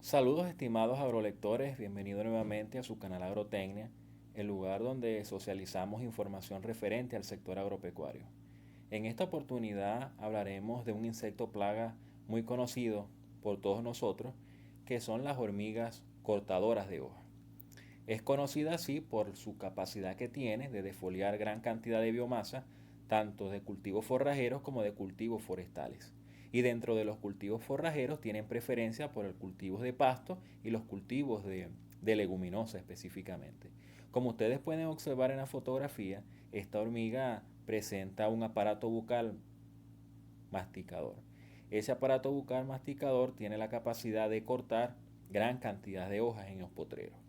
Saludos estimados agrolectores, bienvenidos nuevamente a su canal Agrotecnia, el lugar donde socializamos información referente al sector agropecuario. En esta oportunidad hablaremos de un insecto plaga muy conocido por todos nosotros, que son las hormigas cortadoras de hoja. Es conocida así por su capacidad que tiene de defoliar gran cantidad de biomasa, tanto de cultivos forrajeros como de cultivos forestales. Y dentro de los cultivos forrajeros tienen preferencia por el cultivo de pasto y los cultivos de leguminosa específicamente. Como ustedes pueden observar en la fotografía, esta hormiga presenta un aparato bucal masticador. Ese aparato bucal masticador tiene la capacidad de cortar gran cantidad de hojas en los potreros.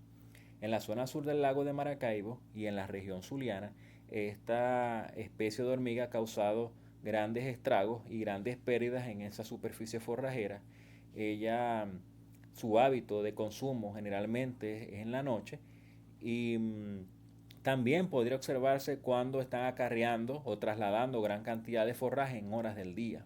En la zona sur del lago de Maracaibo y en la región zuliana, esta especie de hormiga ha causado grandes estragos y grandes pérdidas en esa superficie forrajera. Ella, su hábito de consumo generalmente es en la noche y también podría observarse cuando están acarreando o trasladando gran cantidad de forraje en horas del día.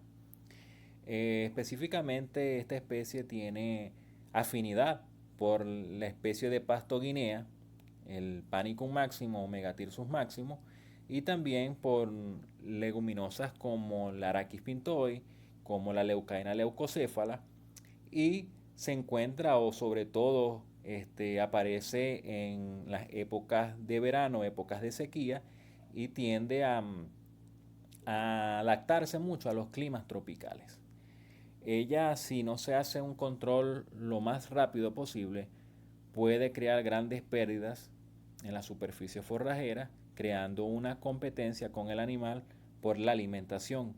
Específicamente esta especie tiene afinidad por la especie de pasto guinea, el Panicum máximo o Megatirsus máximo, y también por leguminosas como la Arachis pintoi, como la Leucaena leucocéfala, y se encuentra o sobre todo aparece en las épocas de verano, épocas de sequía, y tiende a adaptarse mucho a los climas tropicales. Ella, si no se hace un control lo más rápido posible, puede crear grandes pérdidas en la superficie forrajera, creando una competencia con el animal por la alimentación,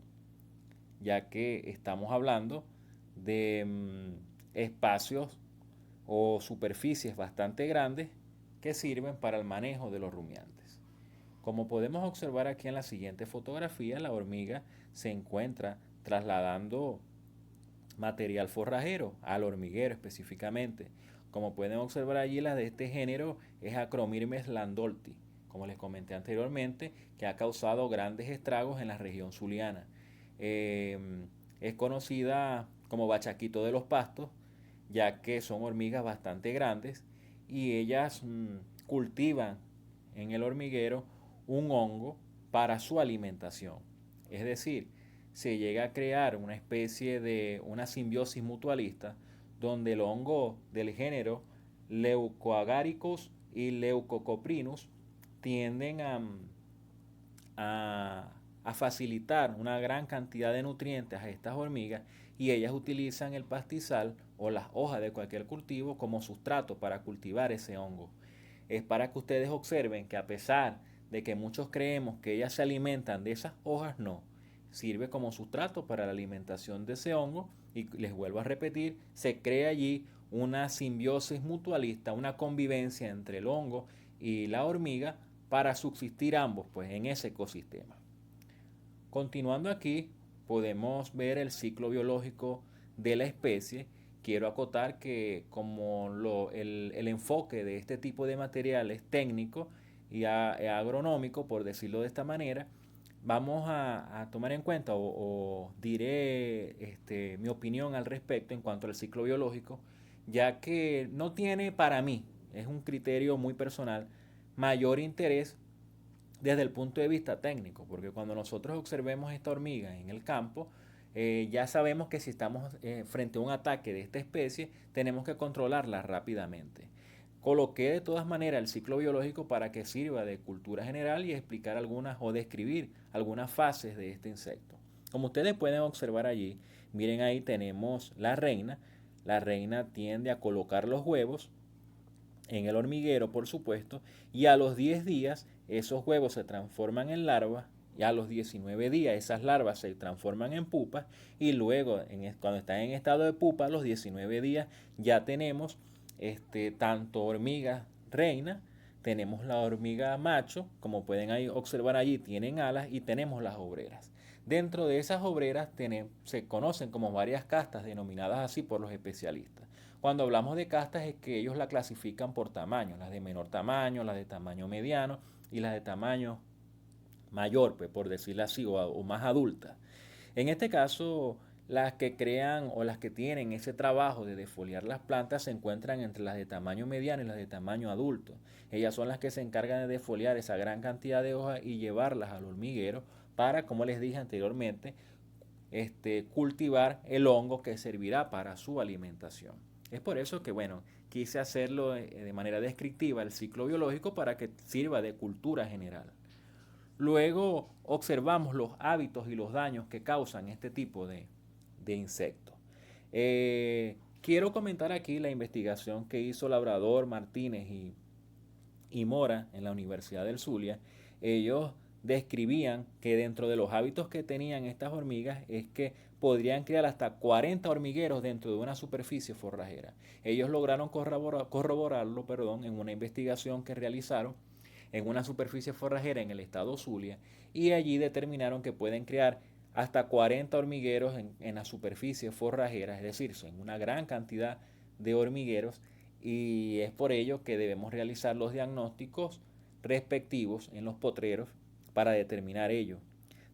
ya que estamos hablando de espacios o superficies bastante grandes que sirven para el manejo de los rumiantes. Como podemos observar aquí en la siguiente fotografía, la hormiga se encuentra trasladando material forrajero, al hormiguero específicamente. Como pueden observar allí, la de este género es Acromirmes landolti, como les comenté anteriormente, que ha causado grandes estragos en la región zuliana. Eh, es conocida como bachaquito de los pastos, ya que son hormigas bastante grandes y ellas cultivan en el hormiguero un hongo para su alimentación. Es decir, se llega a crear una especie de una simbiosis mutualista donde el hongo del género Leucoagaricus y Leucocoprinus tienden a facilitar una gran cantidad de nutrientes a estas hormigas y ellas utilizan el pastizal o las hojas de cualquier cultivo como sustrato para cultivar ese hongo. Es para que ustedes observen que a pesar de que muchos creemos que ellas se alimentan de esas hojas, no. Sirve como sustrato para la alimentación de ese hongo y les vuelvo a repetir, se crea allí una simbiosis mutualista, una convivencia entre el hongo y la hormiga para subsistir ambos pues, en ese ecosistema. Continuando aquí, podemos ver el ciclo biológico de la especie. Quiero acotar que como el enfoque de este tipo de material es técnico y agronómico, por decirlo de esta manera, vamos a tomar en cuenta o diré mi opinión al respecto en cuanto al ciclo biológico, ya que no tiene para mí, es un criterio muy personal, mayor interés desde el punto de vista técnico, porque cuando nosotros observemos esta hormiga en el campo, ya sabemos que si estamos frente a un ataque de esta especie, tenemos que controlarla rápidamente. Coloqué de todas maneras el ciclo biológico para que sirva de cultura general y explicar algunas o describir algunas fases de este insecto. Como ustedes pueden observar allí, miren ahí tenemos la reina. La reina tiende a colocar los huevos en el hormiguero, por supuesto, y a los 10 días esos huevos se transforman en larvas y a los 19 días esas larvas se transforman en pupas y luego cuando están en estado de pupa a los 19 días ya tenemos tanto hormigas reina, tenemos la hormiga macho, como pueden ahí observar allí tienen alas y tenemos las obreras. Dentro de esas obreras se conocen como varias castas denominadas así por los especialistas. Cuando hablamos de castas es que ellos la clasifican por tamaño, las de menor tamaño, las de tamaño mediano y las de tamaño mayor, pues por decirlo así, o más adultas. En este caso, Las que crean o las que tienen ese trabajo de defoliar las plantas se encuentran entre las de tamaño mediano y las de tamaño adulto. Ellas son las que se encargan de defoliar esa gran cantidad de hojas y llevarlas al hormiguero para, como les dije anteriormente, cultivar el hongo que servirá para su alimentación. Es por eso que, bueno, quise hacerlo de manera descriptiva el ciclo biológico para que sirva de cultura general. Luego observamos los hábitos y los daños que causan este tipo de insectos. Quiero comentar aquí la investigación que hizo Labrador, Martínez y Mora en la Universidad del Zulia. Ellos describían que dentro de los hábitos que tenían estas hormigas es que podrían crear hasta 40 hormigueros dentro de una superficie forrajera. Ellos lograron corroborarlo, en una investigación que realizaron en una superficie forrajera en el estado Zulia, y allí determinaron que pueden crear hasta 40 hormigueros en la superficie forrajera, es decir, en una gran cantidad de hormigueros, y es por ello que debemos realizar los diagnósticos respectivos en los potreros para determinar ello.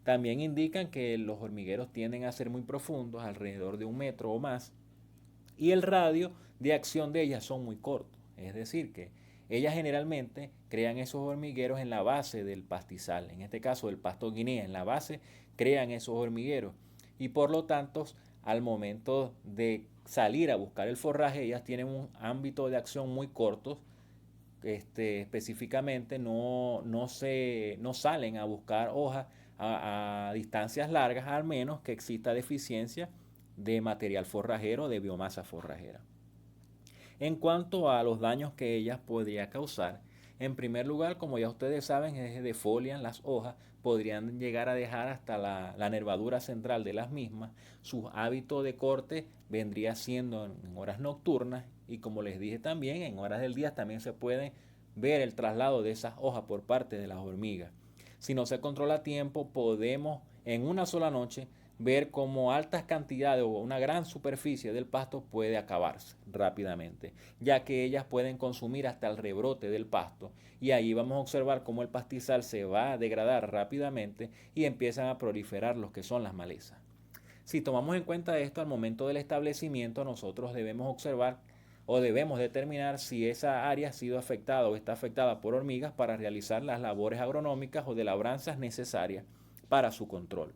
También indican que los hormigueros tienden a ser muy profundos, alrededor de 1 metro o más, y el radio de acción de ellas son muy cortos, es decir, que ellas generalmente crean esos hormigueros en la base del pastizal, en este caso del pasto guinea, en la base crean esos hormigueros y por lo tanto al momento de salir a buscar el forraje ellas tienen un ámbito de acción muy corto, específicamente no salen a buscar hojas a distancias largas, al menos que exista deficiencia de material forrajero, de biomasa forrajera. En cuanto a los daños que ellas podría causar, en primer lugar, como ya ustedes saben, es defolian las hojas, podrían llegar a dejar hasta la nervadura central de las mismas. Su hábito de corte vendría siendo en horas nocturnas y como les dije también, en horas del día también se puede ver el traslado de esas hojas por parte de las hormigas. Si no se controla a tiempo, podemos en una sola noche ver cómo altas cantidades o una gran superficie del pasto puede acabarse rápidamente, ya que ellas pueden consumir hasta el rebrote del pasto y ahí vamos a observar cómo el pastizal se va a degradar rápidamente y empiezan a proliferar los que son las malezas. Si tomamos en cuenta esto al momento del establecimiento, nosotros debemos observar o debemos determinar si esa área ha sido afectada o está afectada por hormigas para realizar las labores agronómicas o de labranzas necesarias para su control.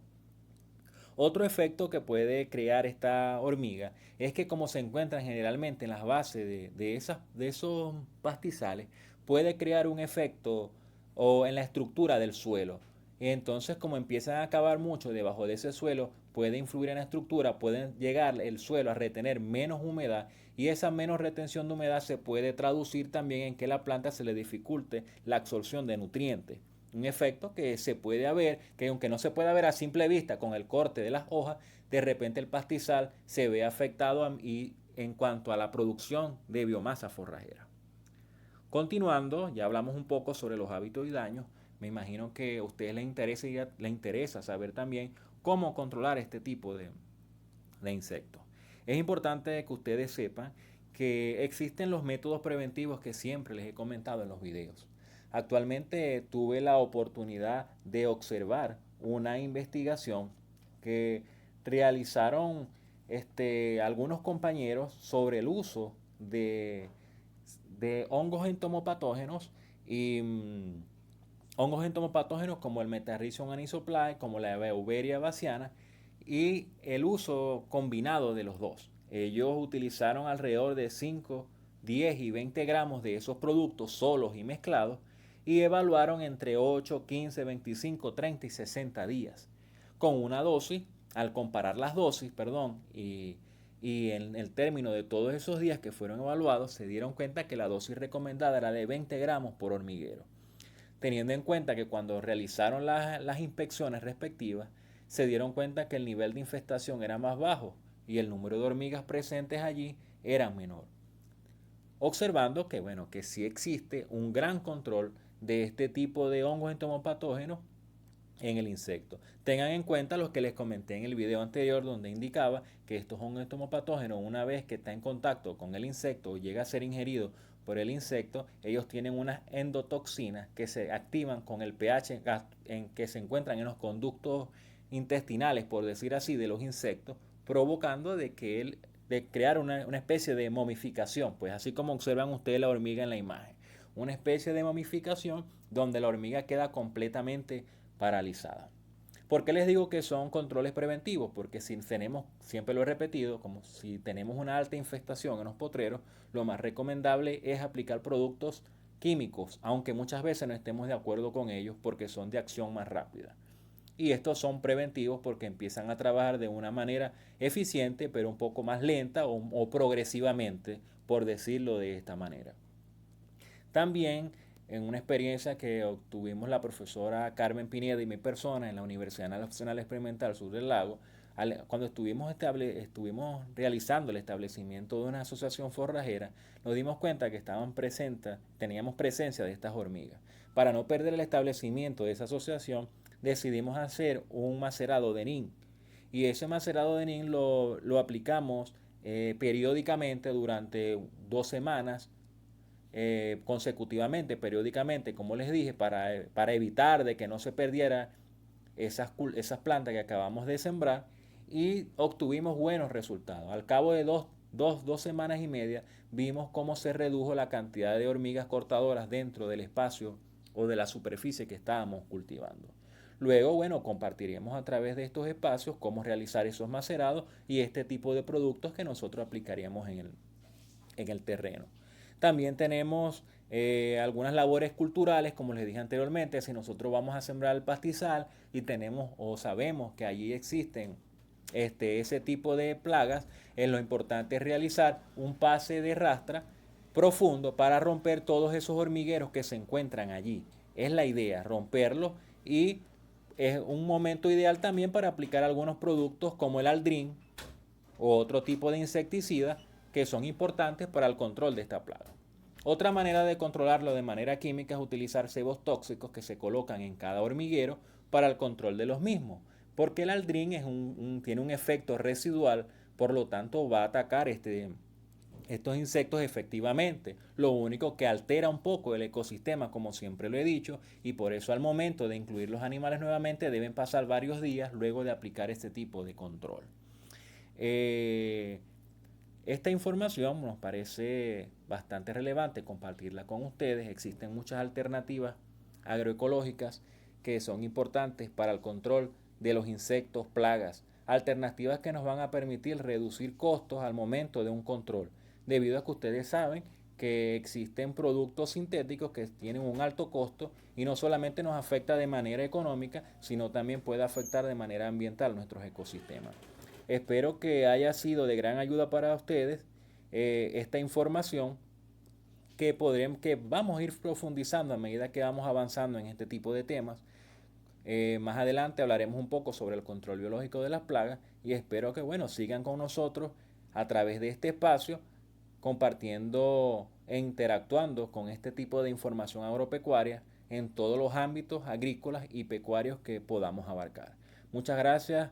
Otro efecto que puede crear esta hormiga es que como se encuentran generalmente en las bases de esos pastizales, puede crear un efecto o en la estructura del suelo. Y entonces como empiezan a cavar mucho debajo de ese suelo, puede influir en la estructura, puede llegar el suelo a retener menos humedad y esa menos retención de humedad se puede traducir también en que a la planta se le dificulte la absorción de nutrientes. Un efecto que se puede ver, que aunque no se pueda ver a simple vista con el corte de las hojas, de repente el pastizal se ve afectado y en cuanto a la producción de biomasa forrajera. Continuando, ya hablamos un poco sobre los hábitos y daños. Me imagino que a ustedes les interesa saber también cómo controlar este tipo de insectos. Es importante que ustedes sepan que existen los métodos preventivos que siempre les he comentado en los videos. Actualmente tuve la oportunidad de observar una investigación que realizaron algunos compañeros sobre el uso de hongos entomopatógenos y hongos entomopatógenos como el Metarrhizium anisopliae, como la Beauveria bassiana y el uso combinado de los dos. Ellos utilizaron alrededor de 5, 10 y 20 gramos de esos productos solos y mezclados y evaluaron entre 8, 15, 25, 30 y 60 días. Con una dosis, al comparar las dosis, y en el término de todos esos días que fueron evaluados, se dieron cuenta que la dosis recomendada era de 20 gramos por hormiguero. Teniendo en cuenta que cuando realizaron las inspecciones respectivas, se dieron cuenta que el nivel de infestación era más bajo y el número de hormigas presentes allí era menor. Observando que, bueno, que sí existe un gran control de este tipo de hongos entomopatógenos en el insecto. Tengan en cuenta lo que les comenté en el video anterior donde indicaba que estos hongos entomopatógenos una vez que está en contacto con el insecto o llega a ser ingerido por el insecto, ellos tienen unas endotoxinas que se activan con el pH en que se encuentran en los conductos intestinales, por decir así, de los insectos, provocando de crear una especie de momificación, pues así como observan ustedes la hormiga en la imagen, una especie de momificación donde la hormiga queda completamente paralizada. ¿Por qué les digo que son controles preventivos? Porque si tenemos, siempre lo he repetido, como si tenemos una alta infestación en los potreros, lo más recomendable es aplicar productos químicos, aunque muchas veces no estemos de acuerdo con ellos porque son de acción más rápida. Y estos son preventivos porque empiezan a trabajar de una manera eficiente, pero un poco más lenta o progresivamente, por decirlo de esta manera. También en una experiencia que obtuvimos la profesora Carmen Pineda y mi persona en la Universidad Nacional Experimental Sur del Lago, cuando estuvimos realizando el establecimiento de una asociación forrajera, nos dimos cuenta que teníamos presencia de estas hormigas. Para no perder el establecimiento de esa asociación, decidimos hacer un macerado de NIN. Y ese macerado de NIN lo aplicamos periódicamente durante 2 semanas consecutivamente, periódicamente, como les dije, para evitar de que no se perdiera esas plantas que acabamos de sembrar, y obtuvimos buenos resultados. Al cabo de dos semanas y media vimos cómo se redujo la cantidad de hormigas cortadoras dentro del espacio o de la superficie que estábamos cultivando. Luego, bueno, compartiremos a través de estos espacios cómo realizar esos macerados y este tipo de productos que nosotros aplicaríamos en el terreno. También tenemos algunas labores culturales, como les dije anteriormente. Si nosotros vamos a sembrar el pastizal y tenemos o sabemos que allí existen ese tipo de plagas, lo importante es realizar un pase de rastra profundo para romper todos esos hormigueros que se encuentran allí. Es la idea, romperlos, y es un momento ideal también para aplicar algunos productos como el aldrin o otro tipo de insecticida que son importantes para el control de esta plaga. Otra manera de controlarlo de manera química es utilizar cebos tóxicos que se colocan en cada hormiguero para el control de los mismos, porque el aldrin tiene un efecto residual, por lo tanto va a atacar estos insectos efectivamente. Lo único que altera un poco el ecosistema, como siempre lo he dicho, y por eso al momento de incluir los animales nuevamente deben pasar varios días luego de aplicar este tipo de control. Esta información nos parece bastante relevante compartirla con ustedes. Existen muchas alternativas agroecológicas que son importantes para el control de los insectos, plagas, alternativas que nos van a permitir reducir costos al momento de un control, debido a que ustedes saben que existen productos sintéticos que tienen un alto costo y no solamente nos afecta de manera económica, sino también puede afectar de manera ambiental nuestros ecosistemas. Espero que haya sido de gran ayuda para ustedes esta información que vamos a ir profundizando a medida que vamos avanzando en este tipo de temas. Más adelante hablaremos un poco sobre el control biológico de las plagas y espero que sigan con nosotros a través de este espacio compartiendo e interactuando con este tipo de información agropecuaria en todos los ámbitos agrícolas y pecuarios que podamos abarcar. Muchas gracias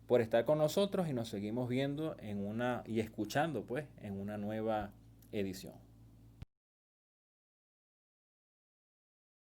por estar con nosotros y nos seguimos viendo y escuchando en una nueva edición.